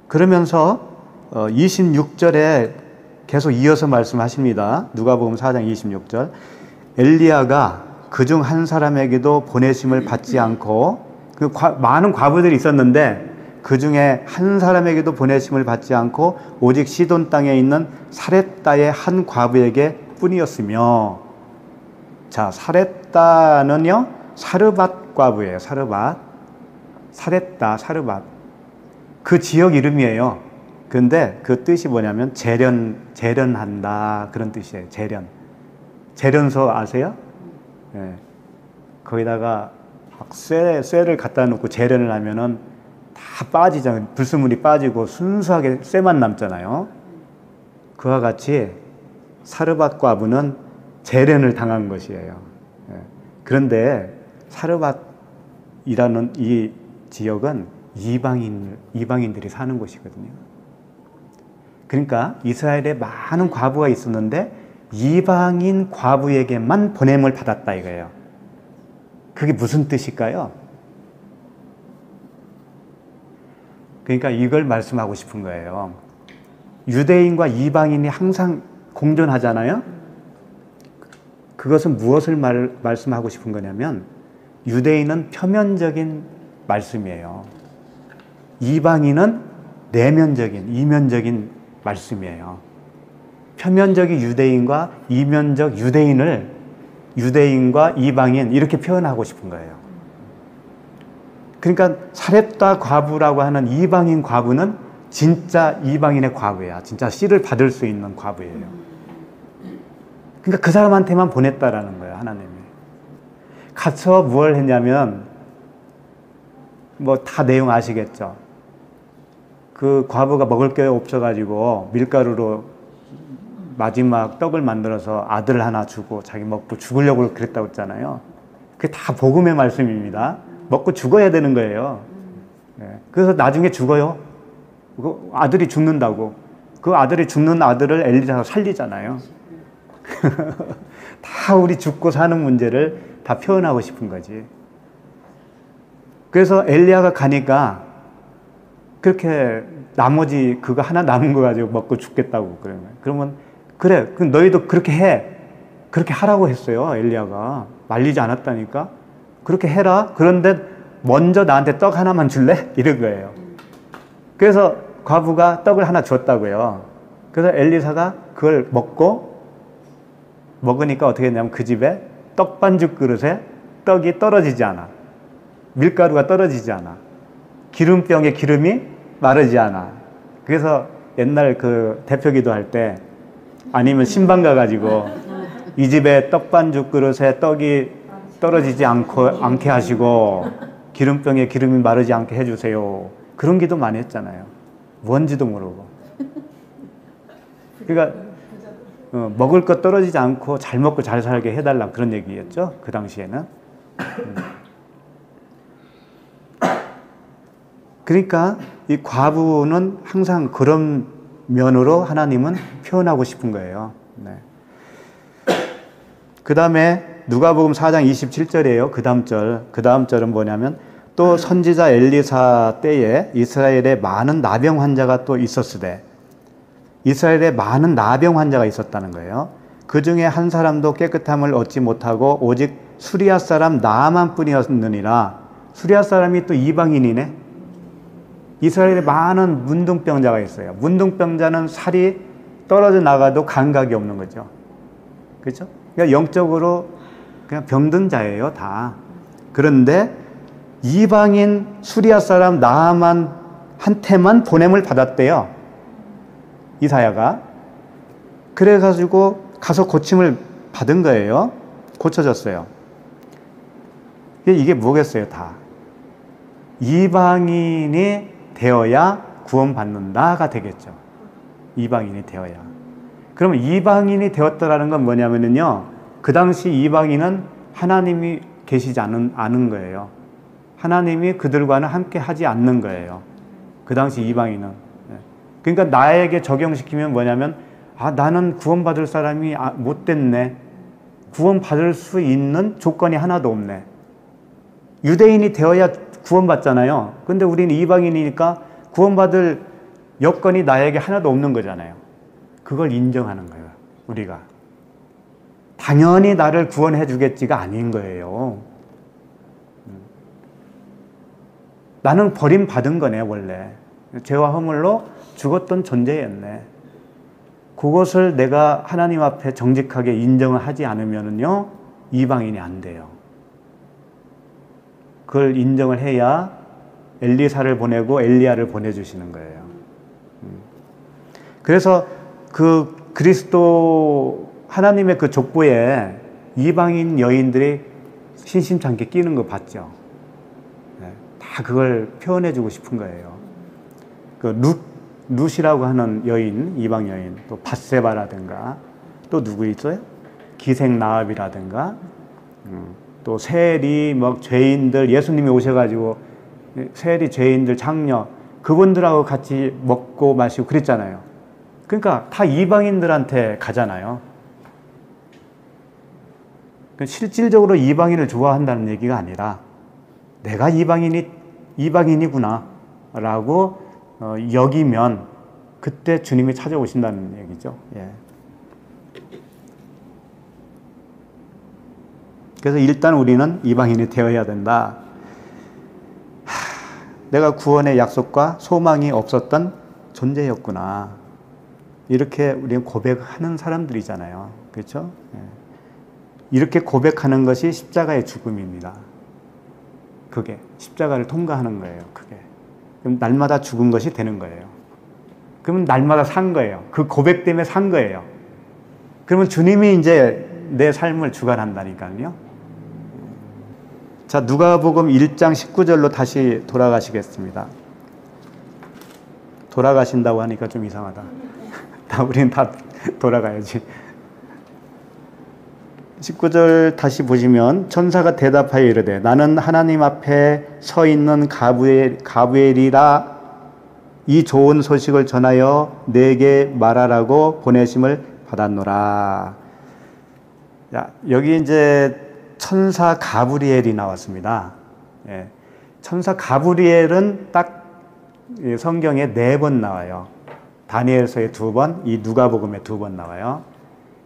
그러면서 26절에 계속 이어서 말씀하십니다. 누가복음 4장 26절. 엘리야가 그중 한 사람에게도 보내심을 받지 않고, 많은 과부들이 있었는데 그 중에 한 사람에게도 보내심을 받지 않고 오직 시돈 땅에 있는 사렙다의 한 과부에게 뿐이었으며. 자, 사렙다는요 사르밧 과부예요. 사르밧. 사렙다, 사르밧. 그 지역 이름이에요. 근데 그 뜻이 뭐냐면 재련한다, 그런 뜻이에요. 재련소 아세요? 네. 거기다가 막 쇠를 갖다 놓고 재련을 하면은 다 빠지잖아요. 불순물이 빠지고 순수하게 쇠만 남잖아요. 그와 같이 사르밧 과부는 재련을 당한 것이에요. 네. 그런데 사르밧이라는 이 지역은 이방인들이 사는 곳이거든요. 그러니까 이스라엘에 많은 과부가 있었는데 이방인 과부에게만 보냄을 받았다 이거예요. 그게 무슨 뜻일까요? 그러니까 이걸 말씀하고 싶은 거예요. 유대인과 이방인이 항상 공존하잖아요. 그것은 무엇을 말씀하고 싶은 거냐면 유대인은 표면적인 말씀이에요. 이방인은 내면적인, 이면적인 말씀이에요. 표면적인 유대인과 이면적 유대인을 유대인과 이방인 이렇게 표현하고 싶은 거예요. 그러니까 사렙다 과부라고 하는 이방인 과부는 진짜 이방인의 과부야. 진짜 씨를 받을 수 있는 과부예요. 그러니까 그 사람한테만 보냈다라는 거예요, 하나님이. 가서 뭘 했냐면 뭐 다 내용 아시겠죠? 그 과부가 먹을 게 없어가지고 밀가루로 마지막 떡을 만들어서 아들 하나 주고 자기 먹고 죽으려고 그랬다고 했잖아요. 그게 다 복음의 말씀입니다. 먹고 죽어야 되는 거예요. 그래서 나중에 죽어요. 그 아들이 죽는다고. 그 아들이 죽는 아들을 엘리사가 살리잖아요. 다 우리 죽고 사는 문제를 다 표현하고 싶은 거지. 그래서 엘리야가 가니까 그렇게 나머지 그거 하나 남은 거 가지고 먹고 죽겠다고 그러면 그래, 그럼 너희도 그렇게 해. 그렇게 하라고 했어요, 엘리야가. 말리지 않았다니까. 그렇게 해라. 그런데 먼저 나한테 떡 하나만 줄래? 이런 거예요. 그래서 과부가 떡을 하나 줬다고요. 그래서 엘리사가 그걸 먹으니까 어떻게 했냐면 그 집에 떡반죽 그릇에 떡이 떨어지지 않아. 밀가루가 떨어지지 않아. 기름병에 기름이 마르지 않아. 그래서 옛날 그 대표 기도할 때 아니면 신방 가가지고 이 집에 떡반죽 그릇에 떡이 떨어지지 않게 하시고 기름병에 기름이 마르지 않게 해주세요. 그런 기도 많이 했잖아요. 뭔지도 모르고. 그러니까 먹을 것 떨어지지 않고 잘 먹고 잘 살게 해달라 그런 얘기였죠. 그 당시에는. 그러니까 이 과부는 항상 그런 면으로 하나님은 표현하고 싶은 거예요. 네. 그 다음에 누가복음 4장 27절이에요. 그 다음 절은 뭐냐면 또 선지자 엘리사 때에 이스라엘에 많은 나병 환자가 또 있었으되 이스라엘에 많은 나병 환자가 있었다는 거예요. 그 중에 한 사람도 깨끗함을 얻지 못하고 오직 수리아 사람 나아만 뿐이었느니라. 수리아 사람이 또 이방인이네. 이스라엘에 많은 문둥병자가 있어요. 문둥병자는 살이 떨어져 나가도 감각이 없는 거죠. 그렇죠? 그러니까 영적으로 그냥 병든 자예요, 다. 그런데 이방인 수리아 사람 나아만 한테만 보냄을 받았대요. 이사야가. 그래가지고 가서 고침을 받은 거예요. 고쳐졌어요. 이게 뭐겠어요, 다. 이방인이 되어야 구원받는다가 되겠죠. 이방인이 되어야. 그러면 이방인이 되었다라는 건 뭐냐면요. 그 당시 이방인은 하나님이 계시지 않은 거예요. 하나님이 그들과는 함께 하지 않는 거예요. 그 당시 이방인은. 그러니까 나에게 적용시키면 뭐냐면 나는 구원받을 사람이 못 됐네. 구원받을 수 있는 조건이 하나도 없네. 유대인이 되어야 구원받잖아요. 근데 우리는 이방인이니까 구원받을 여건이 나에게 하나도 없는 거잖아요. 그걸 인정하는 거예요, 우리가. 당연히 나를 구원해 주겠지가 아닌 거예요. 나는 버림받은 거네, 원래. 죄와 허물로 죽었던 존재였네. 그것을 내가 하나님 앞에 정직하게 인정을 하지 않으면요, 이방인이 안 돼요. 그걸 인정을 해야 엘리사를 보내고 엘리야를 보내주시는 거예요. 그래서 그 그리스도 하나님의 그 족보에 이방인 여인들이 신심찮게 끼는 거 봤죠. 다 그걸 표현해주고 싶은 거예요. 그 룻이라고 하는 여인, 이방 여인, 또 밧세바라든가, 또 누구 있어요? 기생 나합이라든가, 또 세리, 죄인들, 예수님이 오셔가지고 세리, 죄인들, 장녀, 그분들하고 같이 먹고 마시고 그랬잖아요. 그러니까 다 이방인들한테 가잖아요. 실질적으로 이방인을 좋아한다는 얘기가 아니라 내가 이방인이구나 라고 여기면 그때 주님이 찾아오신다는 얘기죠. 예. 그래서 일단 우리는 이방인이 되어야 된다. 내가 구원의 약속과 소망이 없었던 존재였구나. 이렇게 우리는 고백하는 사람들이잖아요. 그렇죠? 예. 이렇게 고백하는 것이 십자가의 죽음입니다. 그게 십자가를 통과하는 거예요. 그게. 그럼 날마다 죽은 것이 되는 거예요. 그러면 날마다 산 거예요. 그 고백 때문에 산 거예요. 그러면 주님이 이제 내 삶을 주관한다니까요. 자, 누가복음 1장 19절로 다시 돌아가시겠습니다. 돌아가신다고 하니까 좀 이상하다. 우리는 다 돌아가야지. 19절 다시 보시면 천사가 대답하여 이르되 나는 하나님 앞에 서 있는 가브리엘이라 이 좋은 소식을 전하여 내게 말하라고 보내심을 받았노라. 자, 여기 이제 천사 가브리엘이 나왔습니다. 예. 천사 가브리엘은 딱 성경에 4번 나와요. 다니엘서에 2번, 이 누가복음에 2번 나와요.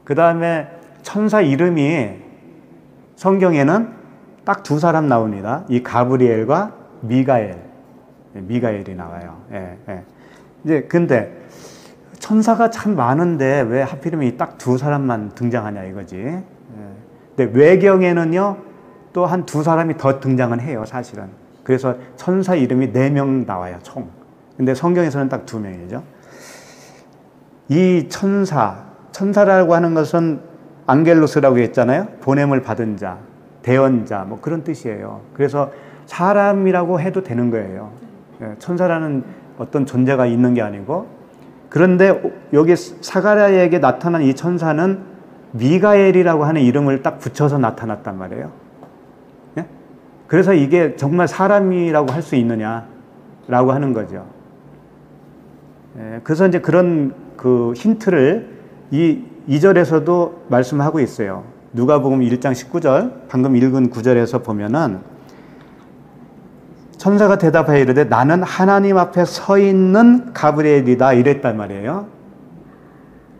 그 다음에 천사 이름이 성경에는 딱 2사람 나옵니다. 이 가브리엘과 미가엘이 나와요. 예, 예. 이제 근데 천사가 참 많은데 왜 하필이면 딱 2사람만 등장하냐 이거지. 예. 근데 외경에는요 또 한 2사람이 더 등장은 해요, 사실은. 그래서 천사 이름이 4명 나와요, 총. 근데 성경에서는 딱 2명이죠. 이 천사라고 하는 것은 앙겔로스라고 했잖아요. 보냄을 받은 자, 대언자, 뭐 그런 뜻이에요. 그래서 사람이라고 해도 되는 거예요. 천사라는 어떤 존재가 있는 게 아니고. 그런데 여기 사가랴에게 나타난 이 천사는 미가엘이라고 하는 이름을 딱 붙여서 나타났단 말이에요. 그래서 이게 정말 사람이라고 할 수 있느냐라고 하는 거죠. 그래서 이제 그런 그 힌트를 이 2절에서도 말씀하고 있어요. 누가복음 1장 19절, 방금 읽은 9절에서 보면은 천사가 대답하여 이르되 나는 하나님 앞에 서 있는 가브리엘이다 이랬단 말이에요.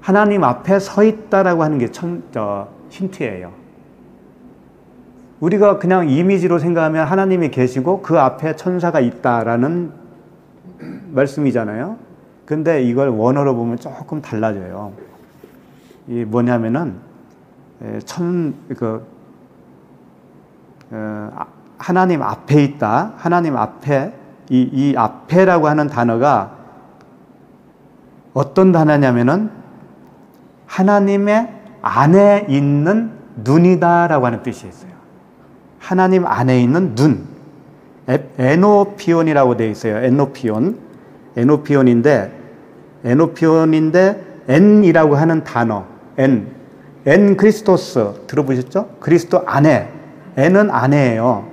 하나님 앞에 서 있다라고 하는 게 힌트예요. 우리가 그냥 이미지로 생각하면 하나님이 계시고 그 앞에 천사가 있다라는 말씀이잖아요. 근데 이걸 원어로 보면 조금 달라져요. 이 뭐냐면은 하나님 앞에 있다. 하나님 앞에 이 앞에라고 하는 단어가 어떤 단어냐면은 하나님의 안에 있는 눈이다라고 하는 뜻이 있어요. 하나님 안에 있는 눈. 에노피온이라고 되어 있어요. 에노피온인데 N이라고 하는 단어. N 크리스토스 들어보셨죠? 그리스도 안에. N은 안에예요.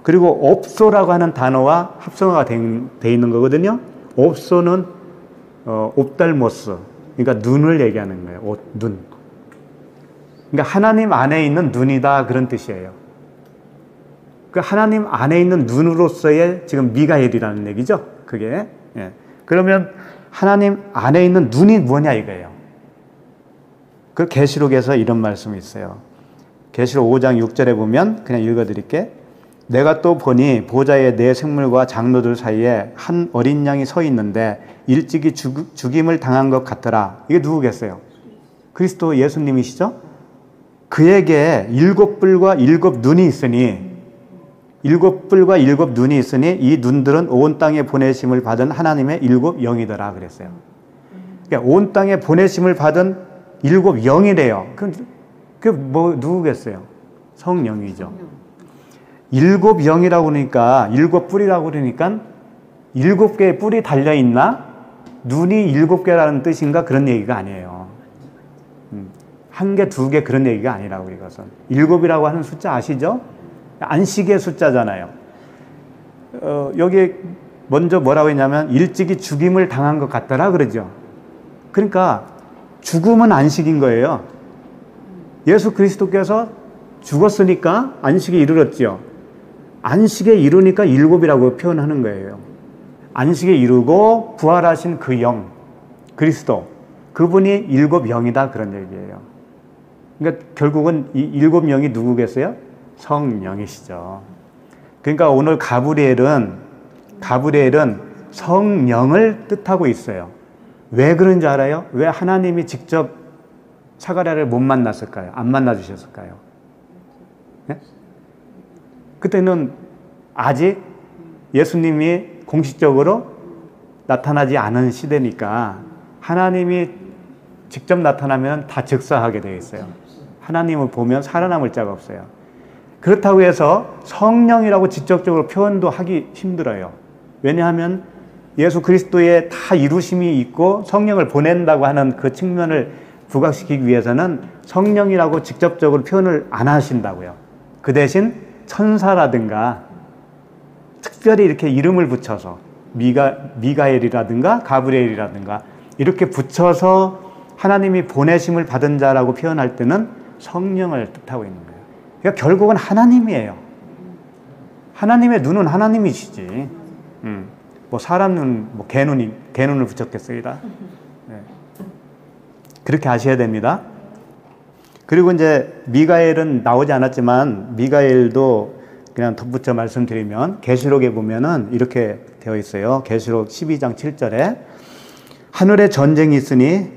그리고 옵소라고 하는 단어와 합성어가 되어 있는 거거든요. 옵소는 옵달모스. 그러니까 눈을 얘기하는 거예요. 눈. 그러니까 하나님 안에 있는 눈이다 그런 뜻이에요. 그 하나님 안에 있는 눈으로서의 지금 미가엘이라는 얘기죠. 그게. 예. 그러면 하나님 안에 있는 눈이 뭐냐 이거예요. 그 계시록에서 이런 말씀이 있어요. 계시록 5장 6절에 보면 그냥 읽어드릴게. 내가 또 보니 보좌에 네 생물과 장로들 사이에 한 어린 양이 서 있는데 일찍이 죽임을 당한 것 같더라. 이게 누구겠어요? 그리스도 예수님이시죠? 그에게 7뿔과 7눈이 있으니 이 눈들은 온 땅에 보내심을 받은 하나님의 7 영이더라 그랬어요. 그러니까 온 땅에 보내심을 받은 7 영이래요. 그게 뭐 누구겠어요? 성령이죠. 7 영이라고 그러니까 7 뿔이라고 그러니까 7개의 뿔이 달려 있나? 눈이 7개라는 뜻인가? 그런 얘기가 아니에요. 1개, 2개 그런 얘기가 아니라고 이것은. 7이라고 하는 숫자 아시죠? 안식의 숫자잖아요. 여기 먼저 뭐라고 했냐면 일찍이 죽임을 당한 것 같더라 그러죠. 그러니까 죽음은 안식인 거예요. 예수 그리스도께서 죽었으니까 안식에 이르렀죠. 안식에 이루니까 일곱이라고 표현하는 거예요. 안식에 이루고 부활하신 그 영, 그리스도, 그분이 일곱 영이다 그런 얘기예요. 그러니까 결국은 이 일곱 영이 누구겠어요? 성령이시죠. 그러니까 오늘 가브리엘은 성령을 뜻하고 있어요. 왜 그런지 알아요? 왜 하나님이 직접 사가랴를 못 만났을까요? 안 만나주셨을까요? 네? 그때는 아직 예수님이 공식적으로 나타나지 않은 시대니까 하나님이 직접 나타나면 다 즉사하게 되어 있어요. 하나님을 보면 살아남을 자가 없어요. 그렇다고 해서 성령이라고 직접적으로 표현도 하기 힘들어요. 왜냐하면 예수 그리스도의 다 이루심이 있고 성령을 보낸다고 하는 그 측면을 부각시키기 위해서는 성령이라고 직접적으로 표현을 안 하신다고요. 그 대신 천사라든가 특별히 이렇게 이름을 붙여서 미가엘이라든가 가브리엘이라든가 이렇게 붙여서 하나님이 보내심을 받은 자라고 표현할 때는 성령을 뜻하고 있는 거예요. 그러니까 결국은 하나님이에요. 하나님의 눈은 하나님이시지. 뭐 사람 눈, 뭐 개눈을 붙였겠습니다. 네. 그렇게 아셔야 됩니다. 그리고 이제 미가엘은 나오지 않았지만 미가엘도 그냥 덧붙여 말씀드리면 계시록에 보면은 이렇게 되어 있어요. 계시록 12장 7절에 하늘에 전쟁이 있으니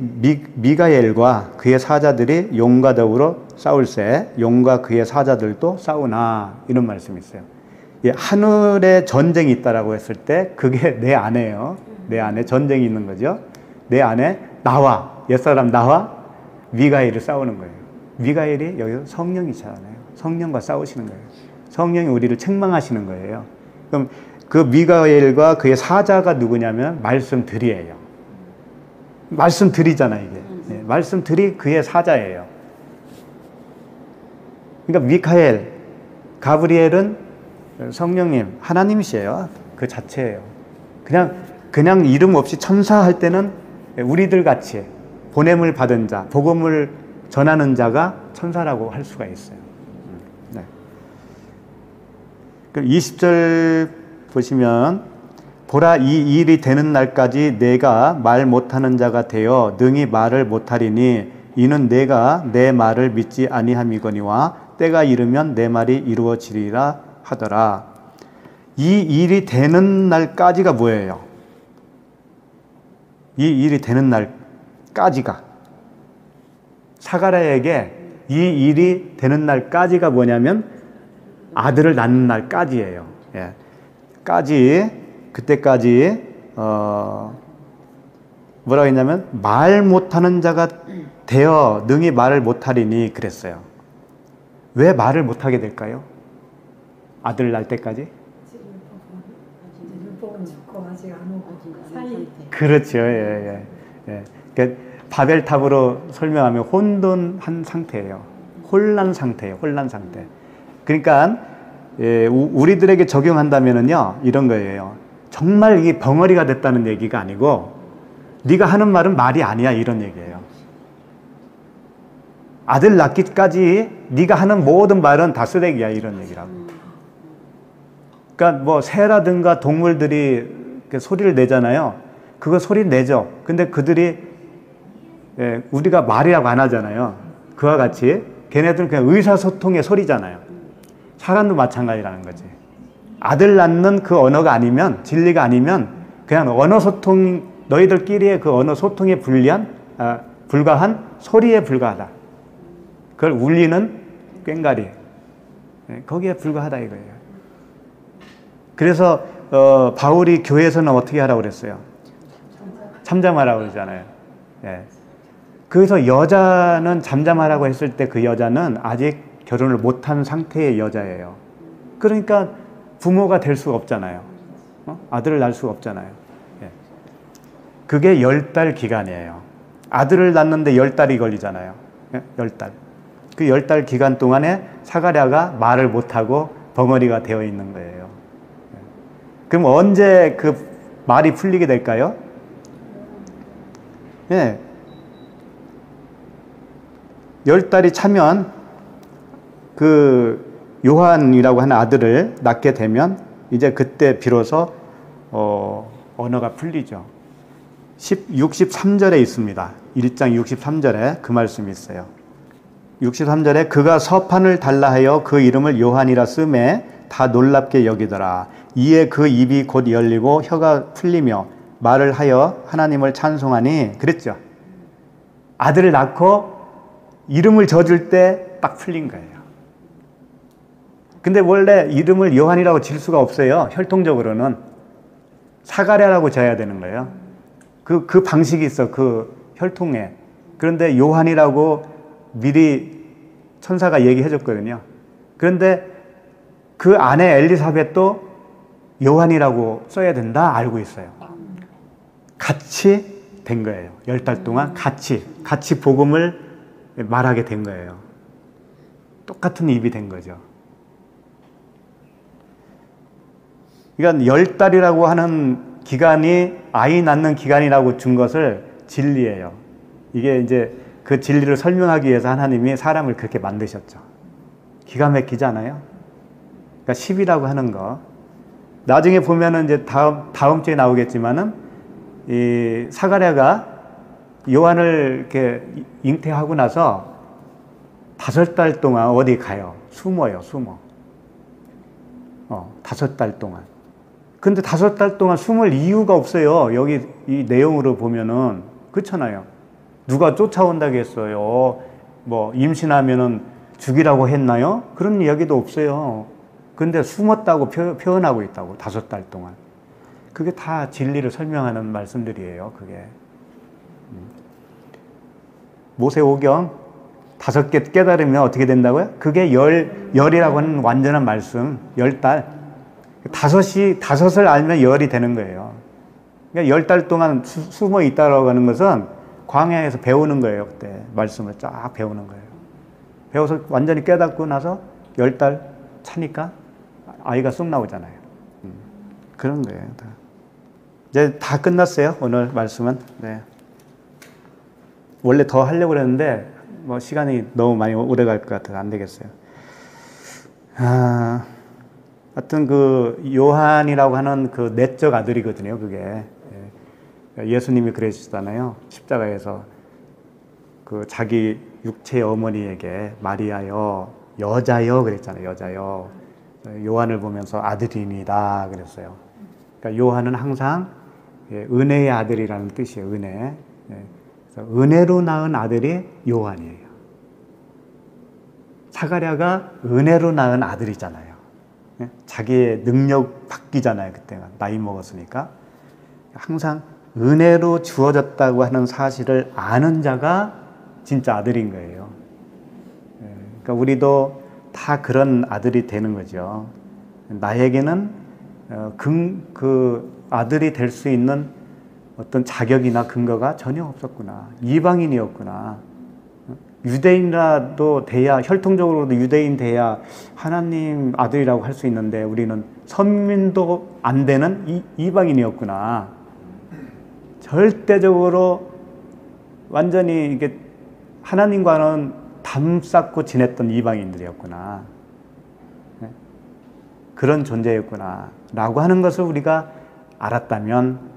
미가엘과 그의 사자들이 용과 더불어 싸울세 용과 그의 사자들도 싸우나 이런 말씀이 있어요. 예, 하늘에 전쟁이 있다라고 했을 때 그게 내 안에요. 내 안에 전쟁이 있는 거죠. 내 안에 나와 옛사람 나와 미가엘이 싸우는 거예요. 미가엘이 여기서 성령이잖아요. 성령과 싸우시는 거예요. 성령이 우리를 책망하시는 거예요. 그럼 그 미가엘과 그의 사자가 누구냐면 말씀들이에요. 말씀들이잖아요, 이게. 네, 말씀들이 그의 사자예요. 그러니까 미카엘, 가브리엘은 성령님, 하나님이시에요. 그 자체예요. 그냥 이름 없이 천사할 때는 우리들 같이 보냄을 받은 자, 복음을 전하는 자가 천사라고 할 수가 있어요. 네. 20절 보시면 보라 이 일이 되는 날까지 내가 말 못하는 자가 되어 능히 말을 못하리니 이는 내가 내 말을 믿지 아니함이거니와 때가 이르면 내 말이 이루어지리라 하더라. 이 일이 되는 날까지가 뭐예요? 이 일이 되는 날까지가 사가랴에게 이 일이 되는 날까지가 뭐냐면 아들을 낳는 날까지예요. 예. 그때까지 뭐라고 했냐면 말 못하는 자가 되어 능히 말을 못하리니 그랬어요. 왜 말을 못하게 될까요? 아들 낳을 때까지? 율법은 좋고 아직 안 오고 사이. 그렇죠. 예. 그러니까 바벨탑으로 설명하면 혼돈한 상태예요. 혼란 상태. 그러니까 우리들에게 적용한다면은요 이런 거예요. 정말 이게 벙어리가 됐다는 얘기가 아니고 네가 하는 말은 말이 아니야 이런 얘기예요. 아들 낳기까지 네가 하는 모든 말은 다 쓰레기야 이런 얘기라고. 그러니까 뭐 새라든가 동물들이 소리를 내잖아요. 그거 소리 내죠. 근데 그들이 우리가 말이라고 안 하잖아요. 그와 같이 걔네들은 그냥 의사소통의 소리잖아요. 사람도 마찬가지라는 거지. 아들 낳는 그 언어가 아니면 진리가 아니면 그냥 언어 소통 너희들끼리의 그 언어 소통에 불과한 소리에 불과하다. 그걸 울리는 꽹과리 거기에 불과하다 이거예요. 그래서 바울이 교회에서는 어떻게 하라고 그랬어요? 잠잠하라고 그러잖아요. 예. 그래서 여자는 잠잠하라고 했을 때 그 여자는 아직 결혼을 못한 상태의 여자예요. 그러니까 부모가 될 수가 없잖아요. 아들을 낳을 수가 없잖아요. 예. 그게 10달 기간이에요. 아들을 낳는데 10달이 걸리잖아요. 예? 10달. 그 10달 기간 동안에 사가랴가 말을 못하고 벙어리가 되어 있는 거예요. 예. 그럼 언제 그 말이 풀리게 될까요? 예. 10달이 차면 그 요한이라고 하는 아들을 낳게 되면 이제 그때 비로소 언어가 풀리죠. 63절에 있습니다. 1장 63절에 그 말씀이 있어요. 63절에 그가 서판을 달라 하여 그 이름을 요한이라 쓰매 다 놀랍게 여기더라. 이에 그 입이 곧 열리고 혀가 풀리며 말을 하여 하나님을 찬송하니 그랬죠. 아들을 낳고 이름을 져줄 때 딱 풀린 거예요. 근데 원래 이름을 요한이라고 질 수가 없어요. 혈통적으로는 사가랴라고 져야 되는 거예요. 그 방식이 있어. 그 혈통에. 그런데 요한이라고 미리 천사가 얘기해 줬거든요. 그런데 그 아내 엘리사벳도 요한이라고 써야 된다 알고 있어요. 같이 된 거예요. 10달 동안 같이 복음을 말하게 된 거예요. 똑같은 입이 된 거죠. 그러니까 10달이라고 하는 기간이 아이 낳는 기간이라고 준 것을 진리예요. 이게 이제 그 진리를 설명하기 위해서 하나님이 사람을 그렇게 만드셨죠. 기가 막히잖아요. 그러니까 10이라고 하는 거. 나중에 보면은 이제 다음 주에 나오겠지만은 이 사가랴가 요한을 이렇게 잉태하고 나서 5달 동안 어디 가요? 숨어요. 5달 동안. 근데 5달 동안 숨을 이유가 없어요. 여기 이 내용으로 보면은 그렇잖아요. 누가 쫓아온다고 했어요. 뭐 임신하면은 죽이라고 했나요? 그런 이야기도 없어요. 근데 숨었다고 표현하고 있다고 5달 동안. 그게 다 진리를 설명하는 말씀들이에요. 그게 모세오경 5개 깨달으면 어떻게 된다고요? 그게 열이라고 하는 완전한 말씀. 10달. 5을 알면 열이 되는 거예요. 그러니까 10달 동안 숨어 있다라고 하는 것은 광야에서 배우는 거예요. 그때 말씀을 쫙 배우는 거예요. 배워서 완전히 깨닫고 나서 10달 차니까 아이가 쑥 나오잖아요. 그런 거예요. 이제 다 끝났어요. 오늘 말씀은. 네. 원래 더 하려고 그랬는데 뭐 시간이 너무 많이 오래 갈 것 같아서 안 되겠어요. 하여튼 그 요한이라고 하는 그 내적 아들이거든요. 그게 예수님이 그러시잖아요. 십자가에서 그 자기 육체의 어머니에게 마리아여 여자여 그랬잖아요. 여자여. 요한을 보면서 아들이니다 그랬어요. 그러니까 요한은 항상 은혜의 아들이라는 뜻이에요. 은혜. 그래서 은혜로 낳은 아들이 요한이에요. 사가랴가 은혜로 낳은 아들이잖아요. 자기의 능력 바뀌잖아요. 그때가 나이 먹었으니까. 항상 은혜로 주어졌다고 하는 사실을 아는 자가 진짜 아들인 거예요. 그러니까 우리도 다 그런 아들이 되는 거죠. 나에게는 그 아들이 될 수 있는 어떤 자격이나 근거가 전혀 없었구나. 이방인이었구나. 유대인이라도 돼야, 혈통적으로도 유대인 돼야 하나님 아들이라고 할 수 있는데 우리는 선민도 안 되는 이방인이었구나. 절대적으로 완전히 이게 하나님과는 담 쌓고 지냈던 이방인들이었구나. 그런 존재였구나. 라고 하는 것을 우리가 알았다면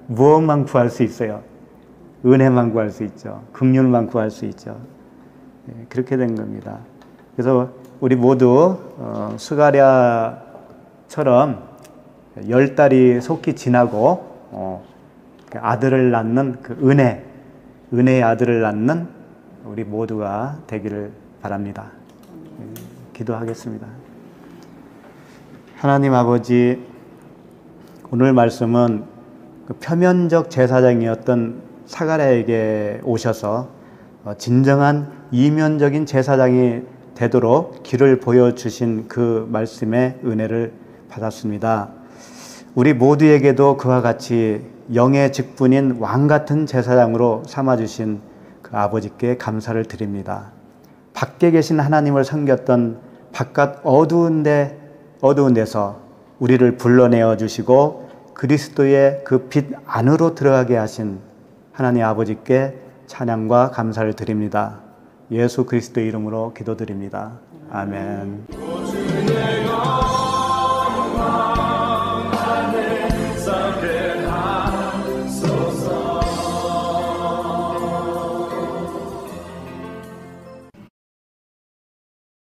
무엇만 구할 수 있어요? 은혜만 구할 수 있죠. 긍휼만 구할 수 있죠. 그렇게 된 겁니다. 그래서 우리 모두 스가랴처럼 10달이 속히 지나고 아들을 낳는 그 은혜의 아들을 낳는 우리 모두가 되기를 바랍니다. 기도하겠습니다. 하나님 아버지, 오늘 말씀은 그 표면적 제사장이었던 사가랴에게 오셔서 진정한 이면적인 제사장이 되도록 길을 보여주신 그 말씀의 은혜를 받았습니다. 우리 모두에게도 그와 같이 영의 직분인 왕같은 제사장으로 삼아주신 그 아버지께 감사를 드립니다. 밖에 계신 하나님을 섬겼던 바깥 어두운 데서 우리를 불러내어 주시고 그리스도의 그 빛 안으로 들어가게 하신 하나님 아버지께 찬양과 감사를 드립니다. 예수 그리스도의 이름으로 기도드립니다. 아멘.